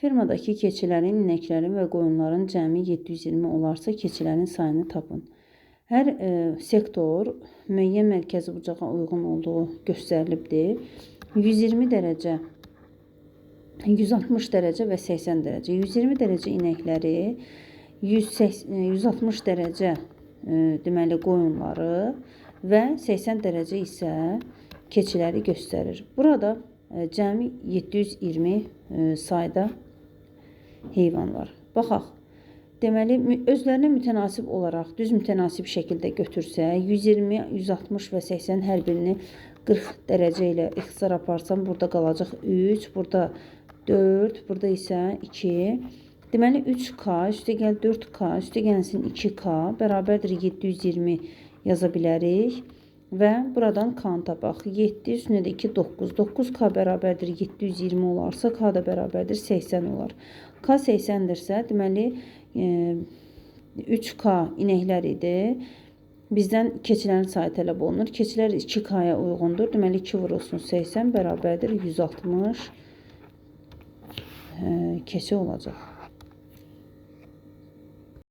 Fermadakı keçilərin, inəklərin və qoyunların cəmi 720 olarsa, keçilərin sayını tapın. Hər sektor müəyyən mərkəzi bucağa uyğun olduğu göstərilibdir. 120 dərəcə, 160 dərəcə və 80 dərəcə. 120 dərəcə inəkləri, 160 dərəcə deməli qoyunları və 80 dərəcə isə keçiləri göstərir. Burada cəmi 720 sayda heyvan var. Baxaq. Deməli, özlərinə mütənasib olaraq, düz mütənasib şəkildə götürsək, 120, 160 və 80 hər birini 40 dərəcə ilə ixtisar aparsam, burada qalacaq 3, burada 4, burada isə 2. Deməli, 3K, üstəgəl 4K, üstəgəlsin 2K, bərabərdir 720 yaza bilərik. Və buradan K-nı tapaq. 7 üstünə də 2, 9. 9K bərabərdir 720 olarsa, K da bərabərdir 80 olar. K 80-dirsə, deməli 3K inəklər idi. Bizdən keçilərin sayı tələb olunur. Keçilər 2K-ya uyğundur. Deməli 2 vurulsun 80 bərabərdir 160 keçi olacaq.